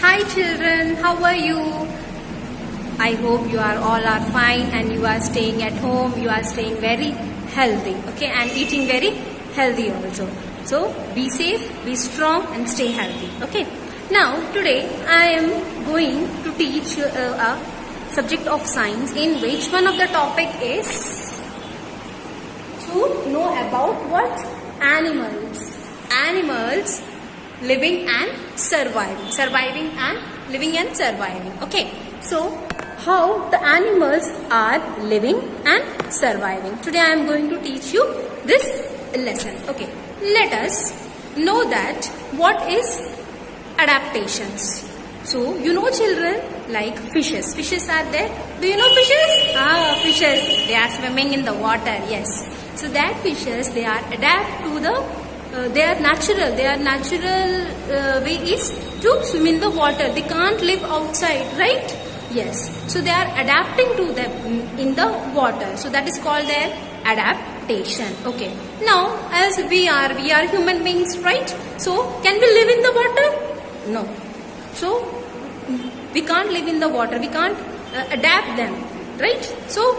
Hi children, how are you? I hope you are all are fine and you are staying at home, you are staying very healthy, okay, and eating very healthy also. So be safe, be strong and stay healthy, okay. Now today I am going to teach you a subject of science in which one of the topic is to know about what? Animals living and surviving and living and surviving, okay. So how the animals are living and surviving, today I am going to teach you this lesson, okay. Let us know that what is adaptations. So you know children, like fishes are there. Do you know fishes? Fishes, they are swimming in the water, yes. So that fishes, they are adapt to the their natural way is to swim in the water. They can't live outside, right? Yes. So they are adapting to them in the water. So that is called their adaptation. Okay. Now, as we are human beings, right? So can we live in the water? No. So we can't live in the water. We can't adapt them, right? So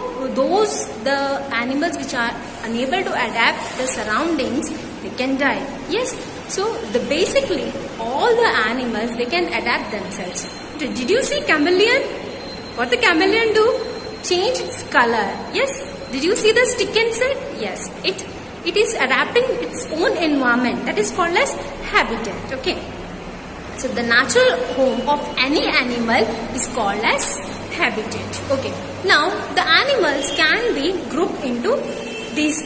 the animals which are unable to adapt the surroundings, they can die. Yes. So basically all the animals, they can adapt themselves. Did you see chameleon? What the chameleon do? Change its color. Yes. Did you see the stick insect? Yes. It is adapting its own environment. That is called as habitat. Okay. So the natural home of any animal is called as habitat. Okay. Now the animals can be grouped into these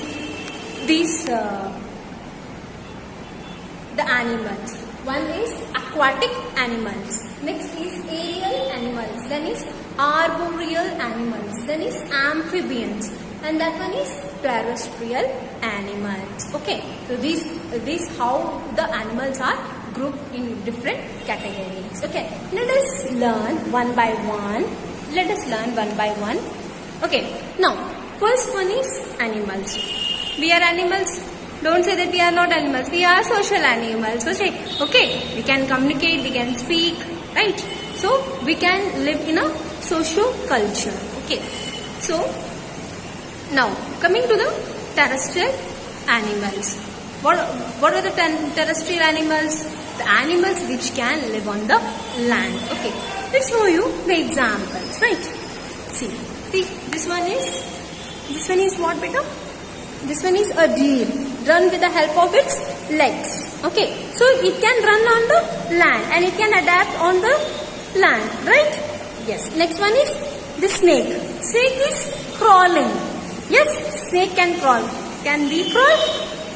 the animals. One is aquatic animals. Next is aerial animals. Then is arboreal animals. Then is amphibians. And that one is terrestrial animals. Okay. So these how the animals are grouped in different categories. Okay. Let us learn one by one. Okay. Now, first one is animals. We are animals. Don't say that we are not animals. We are social animals. Okay. We can communicate, we can speak, right? So we can live in a social culture. Okay. So now coming to the terrestrial animals. What are the terrestrial animals? The animals which can live on the land. Okay. Let's show you the examples, right? See, this one is what, beta? This one is a deer, run with the help of its legs. Okay, so it can run on the land and it can adapt on the land, right? Yes. Next one is the snake. Snake is crawling. Yes, snake can crawl. Can we crawl?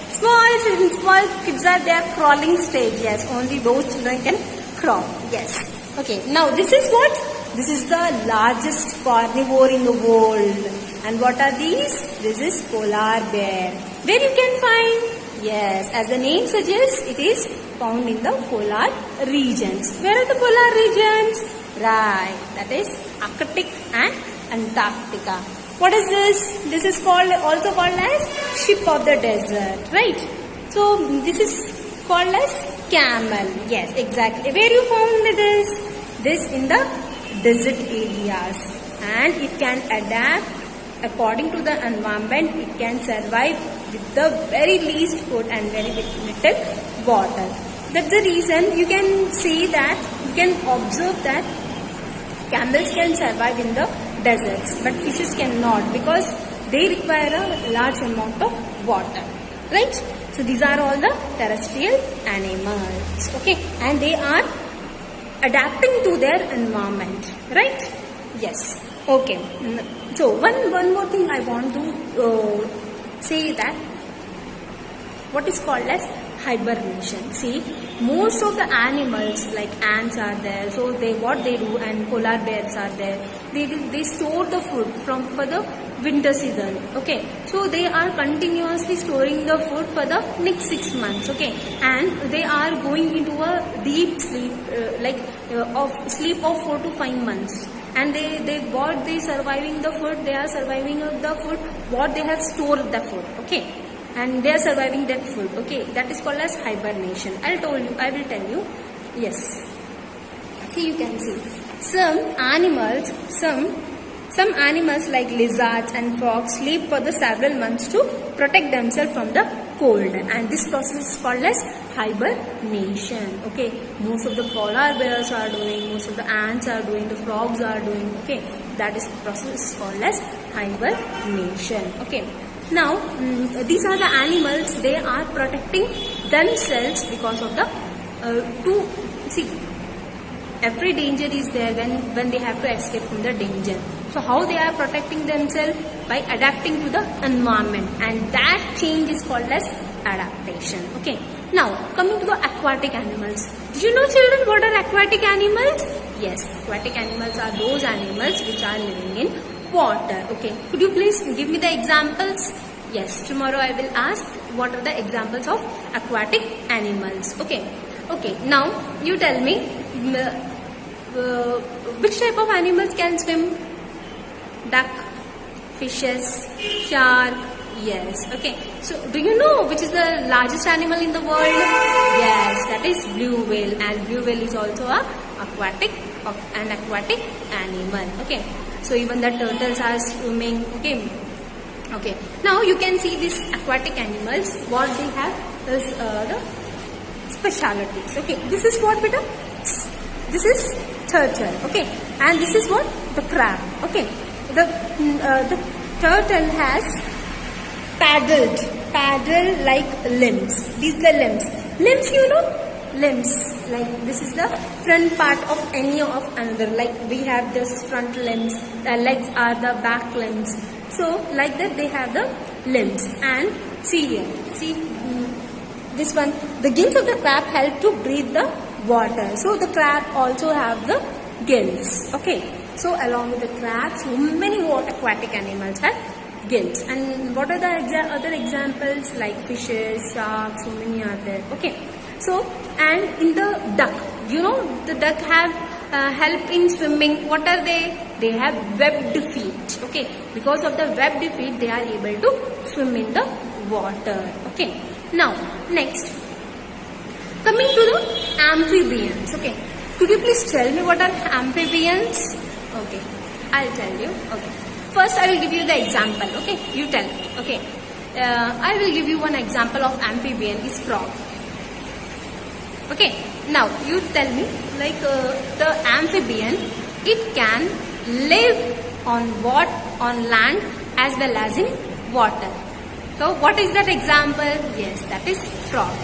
Small kids are there crawling stage. Yes, only those children can crawl. Yes. Okay. Now this is what? This is the largest carnivore in the world. And what are these? This is polar bear. Where you can find? Yes, as the name suggests, it is found in the polar regions. Where are the polar regions? Right, that is Arctic and Antarctica. What is this? This is also called as ship of the desert, right? So this is called as camel. Yes, exactly. Where you found this? This in the desert areas, and it can adapt according to the environment. It can survive with the very least food and very little water. That's the reason you can see that, you can observe that camels can survive in the deserts, but fishes cannot because they require a large amount of water, right? So these are all the terrestrial animals, okay, and they are adapting to their environment, right? Yes. Okay. So one more thing I want to say that what is called as hibernation. See, most of the animals like ants are there. So what they do, and polar bears are there. They store the food for the winter season. Okay. So they are continuously storing the food for the next 6 months. Okay, and they are going into a deep sleep, of sleep of 4 to 5 months. And they surviving the food. They are surviving the food what they have stored the food. Okay. And they are surviving that food. Okay, that is called as hibernation. I will tell you. Yes. See, you can see some animals like lizards and frogs sleep for the several months to protect themselves from the cold, and this process is called as hibernation. Okay, most of the polar bears are doing, most of the ants are doing, the frogs are doing. Okay, that is process is called as hibernation. Okay, now these are the animals, they are protecting themselves because of the every danger is there when they have to escape from the danger. So how they are protecting themselves? By adapting to the environment, and that change is called as adaptation. Okay, now coming to the aquatic animals. Did you know, children, what are aquatic animals? Yes, aquatic animals are those animals which are living in water. Okay, could you please give me the examples? Yes, tomorrow I will ask what are the examples of aquatic animals. Okay, now you tell me which type of animals can swim? Duck, fishes, shark. Yes. Okay, so do you know which is the largest animal in the world? Yes, that is blue whale, and blue whale is also an aquatic animal. Okay, so even the turtles are swimming. Okay, now you can see these aquatic animals, what they have is the specialities. Okay, this is what, beta? This is turtle. Okay, and this is what? The crab. Okay, the turtle has paddle like limbs. These are the limbs, you know, limbs, like this is the front part of any of another, like we have this front limbs, the legs are the back limbs. So like that they have the limbs. And see here, see this one, the gills of the crab help to breathe the water. So the crab also have the gills. Okay, so along with the crabs, so many aquatic animals have gills. And what are the other examples? Like fishes, sharks, so many are there. Okay, so and in the duck, you know, the duck have help in swimming. What are they? They have webbed feet. Okay, because of the webbed feet, they are able to swim in the water. Okay, now next, coming to the amphibians. Okay, could you please tell me what are amphibians? Okay, I'll tell you. Okay, first I will give you the example. Okay, you tell me. Okay, I will give you one example of amphibian is frog. Okay, now you tell me, like the amphibian, it can live on land as well as in water. So what is that example? Yes, that is frog.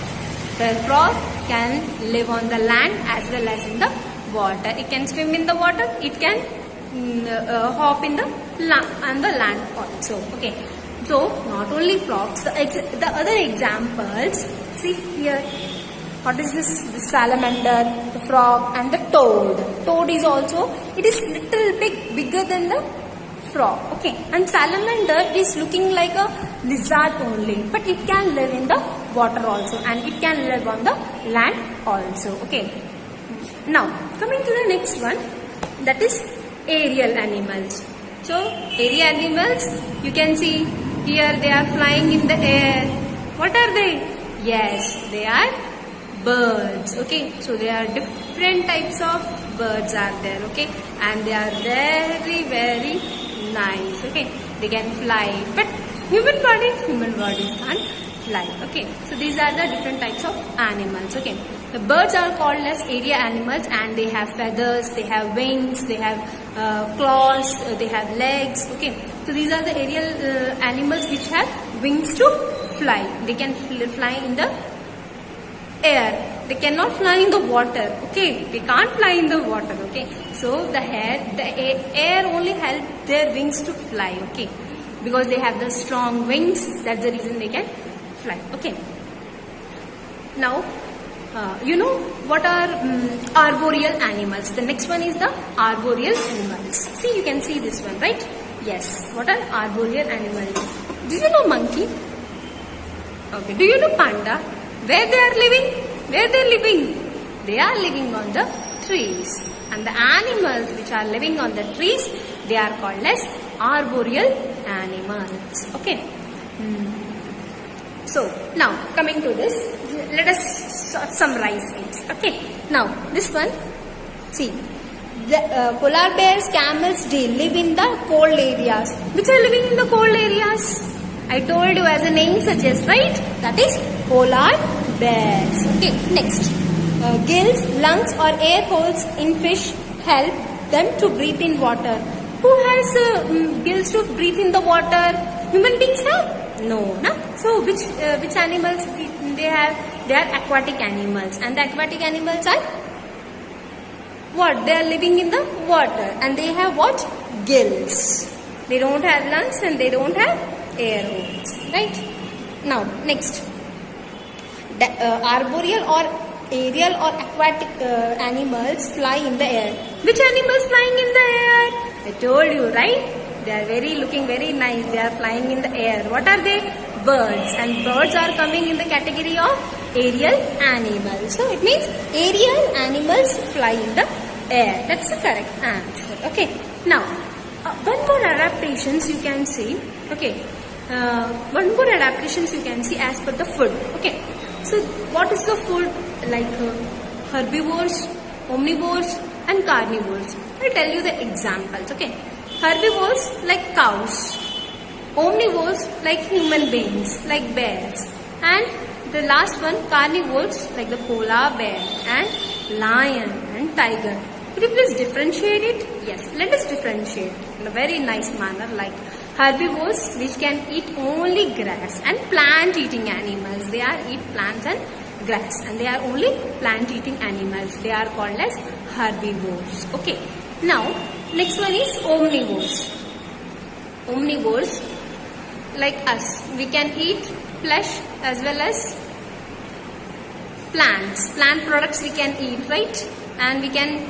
The frog can live on the land as well as in the water. It can swim in the water. It can hop in the land also. Okay, so not only frogs, the other examples. See here. What is this? The salamander, the frog, and the toad. Toad is also, it is little bit bigger than the frog. Okay, and salamander is looking like a lizard only, but it can live in the water also, and it can live on the land also. Okay, now coming to the next one, that is aerial animals. So aerial animals, you can see here, they are flying in the air. What are they? Yes, they are birds. Okay, so there are different types of birds are there. Okay, and they are very, very nice. Okay, they can fly, but human bodies can't fly. Okay, so these are the different types of animals. Okay, the birds are called as aerial animals, and they have feathers, they have wings, they have claws, they have legs. Okay, so these are the aerial animals which have wings to fly. They can fly in the air. They cannot fly in the water. Okay, they can't fly in the water. Okay, so the air only help their wings to fly. Okay, because they have the strong wings, that's the reason they can fly. Okay, now you know what are arboreal animals. The next one is the arboreal animals. See, you can see this one, right? Yes, what are arboreal animals? Do you know monkey? Okay, do you know panda? Where they are living? Where they are living? They are living on the trees. And the animals which are living on the trees, they are called as arboreal animals. Okay. So now coming to this, let us summarize it. Okay. Now this one, See, the polar bears, camels, they live in the cold areas. Which are living in the cold areas? I told you as the name suggests, right? That is polar bears. Okay, next. Gills, lungs or air holes in fish help them to breathe in water. Who has gills to breathe in the water? Human beings have? No, na? So which animals they have? They are aquatic animals, and the aquatic animals are what? They are living in the water, and they have what? Gills. They don't have lungs and they don't have air holes, right? Now next, arboreal or aerial or aquatic animals fly in the air. Which animals flying in the air? I told you, right? They are looking very nice. They are flying in the air. What are they? Birds. And birds are coming in the category of aerial animals. So it means aerial animals fly in the air. That's the correct answer. Okay. Now, one more adaptations you can see. Okay. One more adaptations you can see as per the food. Okay. So what is the food? Like herbivores, omnivores and carnivores. I'll tell you the examples. Okay. Herbivores like cows. Omnivores like human beings, like bears. And the last one, carnivores like the polar bear and lion and tiger. Could you please differentiate it? Yes, let us differentiate in a very nice manner, like herbivores which can eat only grass, and plant eating animals. They are eat plants and grass, and they are only plant eating animals. They are called as herbivores. Okay. Now next one is omnivores. Omnivores like us, we can eat flesh as well as plants. Plant products we can eat, right? And we can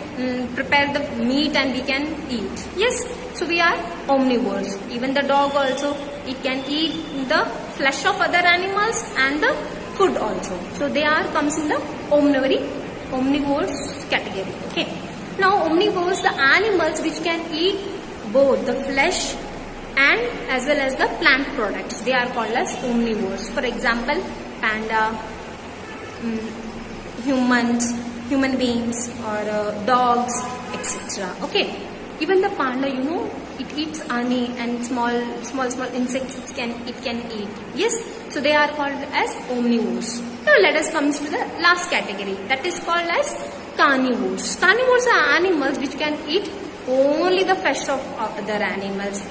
prepare the meat and we can eat. Yes, so we are omnivores. Even the dog also, it can eat the flesh of other animals and the food also. So they are comes in the omnivores category. Okay. Now omnivores, the animals which can eat both the flesh and as well as the plant products. They are called as omnivores. For example, panda, human beings or dogs, etc. Okay. Even the panda, you know, it eats honey and small insects it can eat. Yes. So they are called as omnivores. Now let us come to the last category, that is called as carnivores. Carnivores are animals which can eat only the flesh of other animals.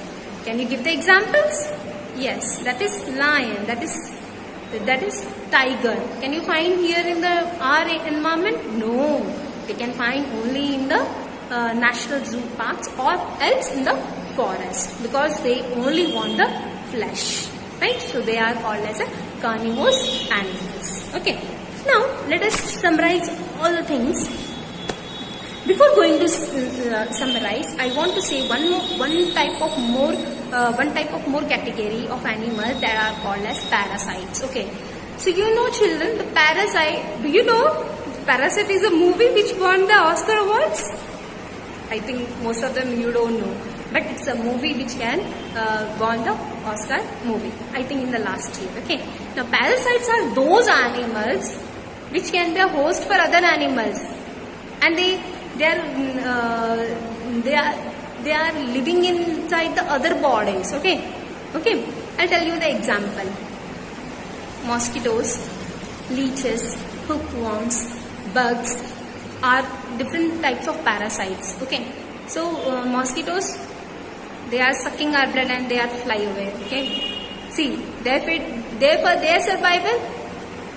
Can you give the examples? Yes, that is lion, that is tiger. Can you find here in our environment? No, they can find only in the national zoo parks or else in the forest, because they only want the flesh, right? So they are called as a carnivorous animals. Okay. Now let us summarize all the things. Before going to summarize, I want to say one type of more category of animals that are called as parasites. Okay. So you know, children, the parasite. Do you know Parasite is a movie which won the Oscar awards? I think most of them you don't know, but it's a movie which can won the Oscar movie. I think in the last year. Okay. Now parasites are those animals which can be a host for other animals, and they are living inside the other bodies. Okay. I'll tell you the example. Mosquitoes, leeches, hookworms, bugs are different types of parasites. Okay. So mosquitoes, they are sucking our blood and they are fly away. Okay. See, therefore their survival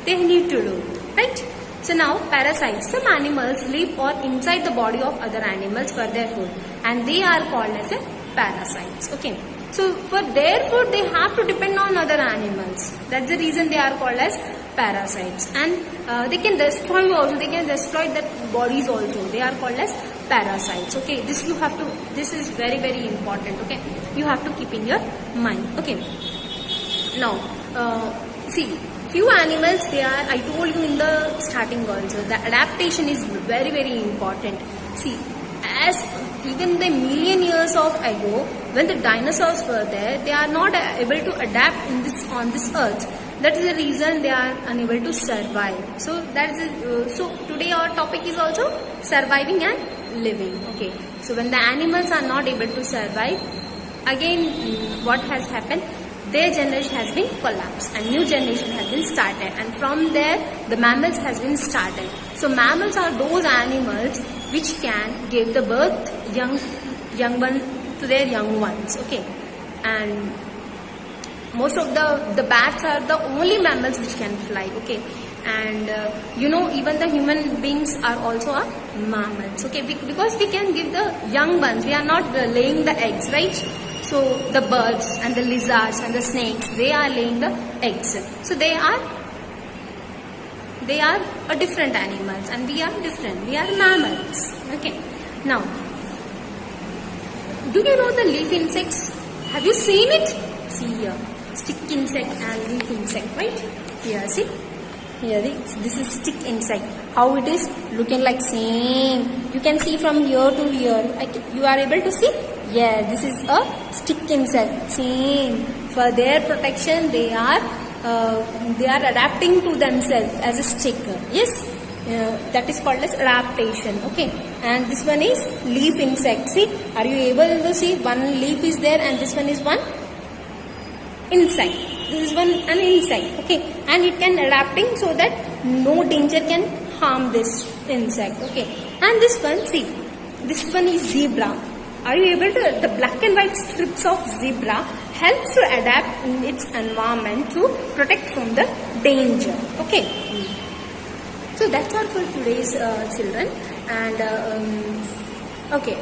they need to do, right? So now parasites, some animals live or inside the body of other animals for their food, and they are called as a parasites. Okay. So for their food they have to depend on other animals. That's the reason they are called as parasites, and they can destroy also. They can destroy the bodies also. They are called as parasites. Okay. This is very, very important. Okay. You have to keep in your mind. Okay. Now see, few animals, I told you in the starting also, the adaptation is very, very important. See, as even the million years ago, when the dinosaurs were there, they are not able to adapt on this earth. That is the reason they are unable to survive. So so today our topic is also surviving and living. Okay, so when the animals are not able to survive, again what has happened? Their generation has been collapsed and new generation has been started, and from there the mammals has been started. So mammals are those animals which can give the birth young one to their young ones. Okay, and most of the bats are the only mammals which can fly. Okay, and even the human beings are also a mammals. Okay, because we can give the young ones, we are not laying the eggs, right? So the birds and the lizards and the snakes, they are laying the eggs. So they are a different animals, and we are different. We are mammals. Okay. Now, do you know the leaf insects? Have you seen it? See here, stick insect and leaf insect, right? Here, see. Here, this is stick insect. How it is looking like same. You can see from here to here. You are able to see? Yeah, this is a stick insect. Same. For their protection, they are adapting to themselves as a stick. Yes, that is called as adaptation. Okay, and this one is leaf insect. See, are you able to see? One leaf is there, and this one is one insect. This is an insect. Okay, and it can adapting so that no danger can harm this insect. Okay, and this one, see, this one is zebra. Are you able to? The black and white strips of zebra helps to adapt in its environment to protect from the danger. Okay. So that's all for today's children. And okay,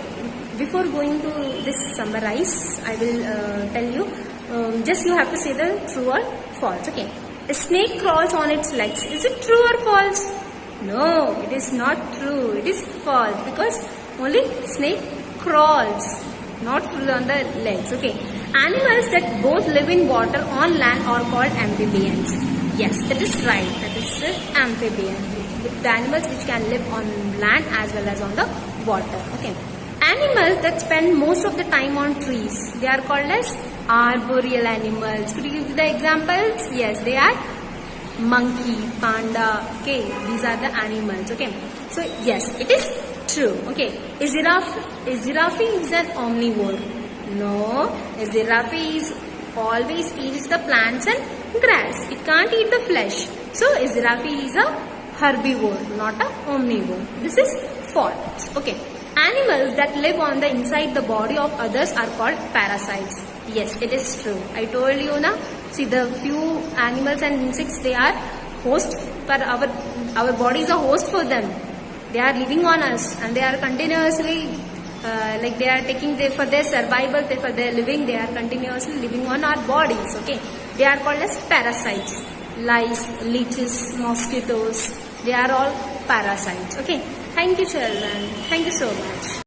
before going to this summarize, I will tell you. Just you have to say the true or false. Okay. A snake crawls on its legs. Is it true or false? No, it is not true. It is false because only snake crawls, not on the legs. Okay. Animals that both live in water on land are called amphibians. Yes, that is right. That is amphibian. The animals which can live on land as well as on the water. Okay. Animals that spend most of the time on trees, they are called as arboreal animals. Could you give the examples? Yes, they are monkey, panda. Okay, these are the animals. Okay. So yes, it is true. Okay. A giraffe is an omnivore. No, a giraffe is always eats the plants and grass. It can't eat the flesh. So a giraffe is a herbivore, not a omnivore. This is false. Okay. Animals that live on the inside the body of others are called parasites. Yes, it is true. I told you na. See, the few animals and insects, they are host for our body is a host for them. They are living on us, and they are continuously they are taking for their survival, for their living, they are continuously living on our bodies. Okay, they are called as parasites. Lice, leeches, mosquitoes, they are all parasites. Okay, thank you children. Thank you so much.